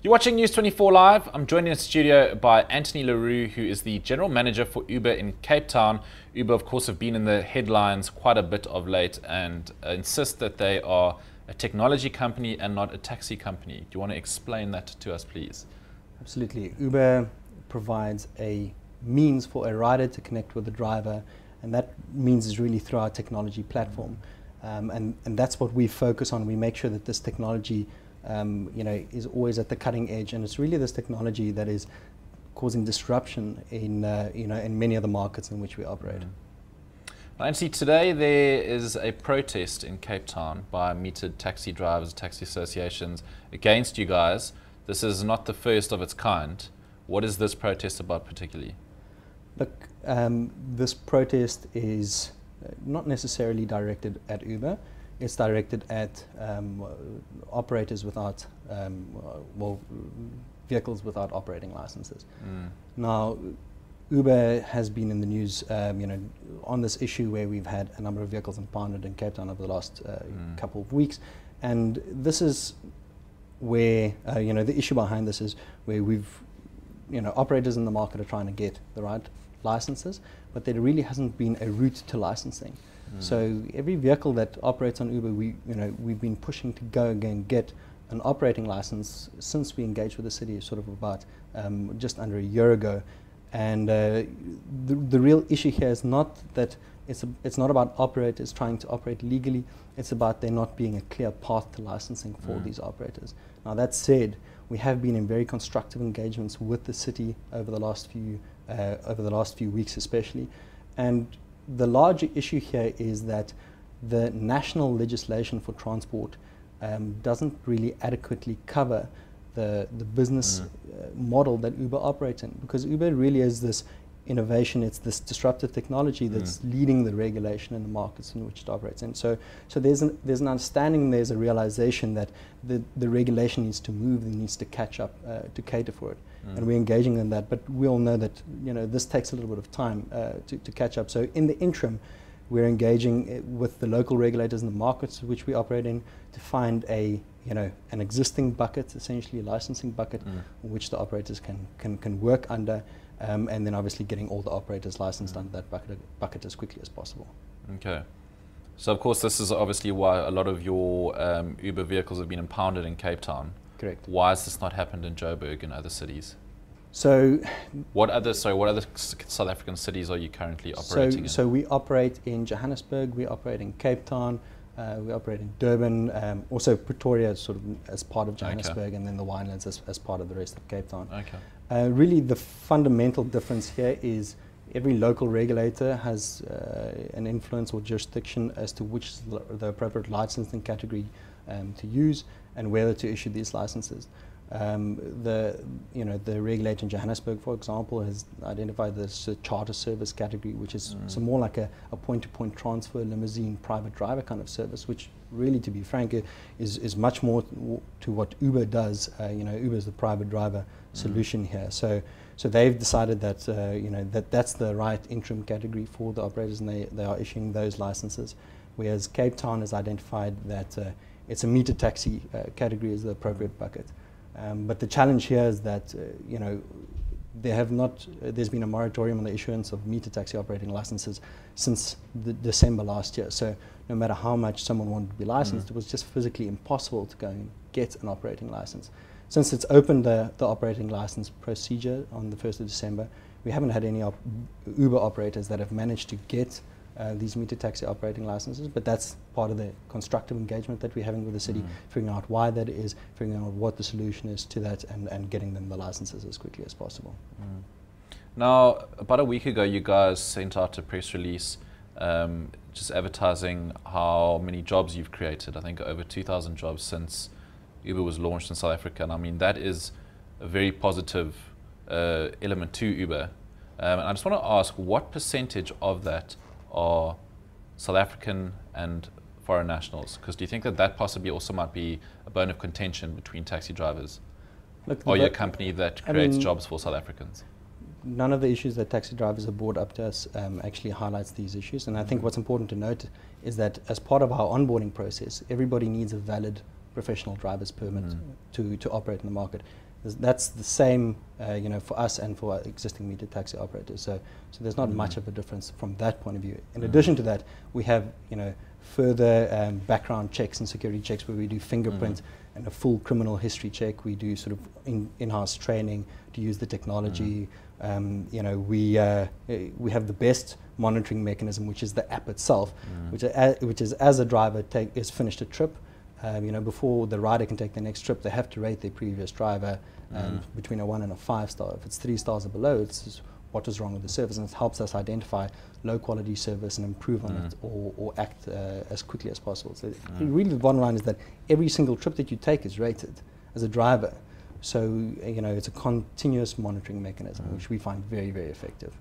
You're watching News 24 Live. I'm joined in the studio by Anthony Leroux, who is the General Manager for Uber in Cape Town. Uber, of course, have been in the headlines quite a bit of late and insist that they are a technology company and not a taxi company. Do you want to explain that to us, please? Absolutely. Uber provides a means for a rider to connect with the driver, and that means is really through our technology platform. And that's what we focus on. We make sure that this technology is always at the cutting edge, and it's really this technology that is causing disruption in in many of the markets in which we operate. Now, Anthony, today there is a protest in Cape Town by metered taxi drivers, taxi associations against you guys. This is not the first of its kind. What is this protest about particularly? Look, this protest is not necessarily directed at Uber. It's directed at operators without, vehicles without operating licenses. Now, Uber has been in the news, on this issue where we've had a number of vehicles impounded in Cape Town over the last couple of weeks, and this is where the issue behind this is where we've, operators in the market are trying to get the right licenses, but there really hasn't been a route to licensing. So every vehicle that operates on Uber, we've been pushing to go and get an operating license since we engaged with the city, sort of about just under a year ago. And the real issue here is not that it's not about operators trying to operate legally. It's about there not being a clear path to licensing for these operators. Now that said, we have been in very constructive engagements with the city over the last few weeks, especially, and the larger issue here is that the national legislation for transport doesn't really adequately cover the business model that Uber operates in, because Uber really is this innovation, it's this disruptive technology that's leading the regulation in the markets in which it operates in. So there's an understanding, there's a realization that the regulation needs to move, it needs to catch up to cater for it. And we're engaging in that, but we all know that this takes a little bit of time to catch up. So in the interim, we're engaging with the local regulators in the markets which we operate in to find an existing bucket, essentially a licensing bucket, which the operators can work under, and then obviously getting all the operators licensed under that bucket as quickly as possible. Okay. So of course this is obviously why a lot of your Uber vehicles have been impounded in Cape Town. Correct. Why has this not happened in Joburg and other cities? So, what other South African cities are you currently operating in? So we operate in Johannesburg, we operate in Cape Town, we operate in Durban, also Pretoria sort of as part of Johannesburg, and then the Winelands as part of the rest of Cape Town. Okay. Really the fundamental difference here is every local regulator has an influence or jurisdiction as to which is the appropriate licensing category to use and whether to issue these licenses. The regulator in Johannesburg, for example, has identified this charter service category, which is more like a point-to-point transfer, limousine, private driver kind of service, which really, to be frank, is much more to what Uber does. Uber is the private driver solution here. So they've decided that that's the right interim category for the operators, and they are issuing those licenses. Whereas Cape Town has identified that it's a metered taxi category is the appropriate bucket. But the challenge here is that there's been a moratorium on the issuance of metered taxi operating licenses since December last year. So no matter how much someone wanted to be licensed, it was just physically impossible to go and get an operating license. Since it's opened the operating license procedure on the 1st of December, we haven't had any Uber operators that have managed to get these metered taxi operating licenses, but that's part of the constructive engagement that we're having with the city, figuring out why that is, figuring out what the solution is to that, and getting them the licenses as quickly as possible. Now, about a week ago, you guys sent out a press release just advertising how many jobs you've created. I think over 2,000 jobs since Uber was launched in South Africa, and I mean that is a very positive element to Uber. And I just want to ask, what percentage of that are South African and foreign nationals? Because do you think that possibly also might be a bone of contention between taxi drivers? Look, are you a company that creates jobs for South Africans? None of the issues that taxi drivers have brought up to us actually highlights these issues. And I think what's important to note is that as part of our onboarding process, everybody needs a valid professional driver's permit to operate in the market. That's the same, for us and for our existing metered taxi operators. So there's not much of a difference from that point of view. In addition to that, we have, further background checks and security checks where we do fingerprint and a full criminal history check. We do sort of in-house training to use the technology. We have the best monitoring mechanism, which is the app itself, which is as a driver is finished a trip. Before the rider can take the next trip, they have to rate their previous driver between a 1 and a 5 star. If it's 3 stars or below, it's what was wrong with the service, and it helps us identify low quality service and improve on it or act as quickly as possible. So really the bottom line is that every single trip that you take is rated as a driver. So, it's a continuous monitoring mechanism, which we find very, very effective.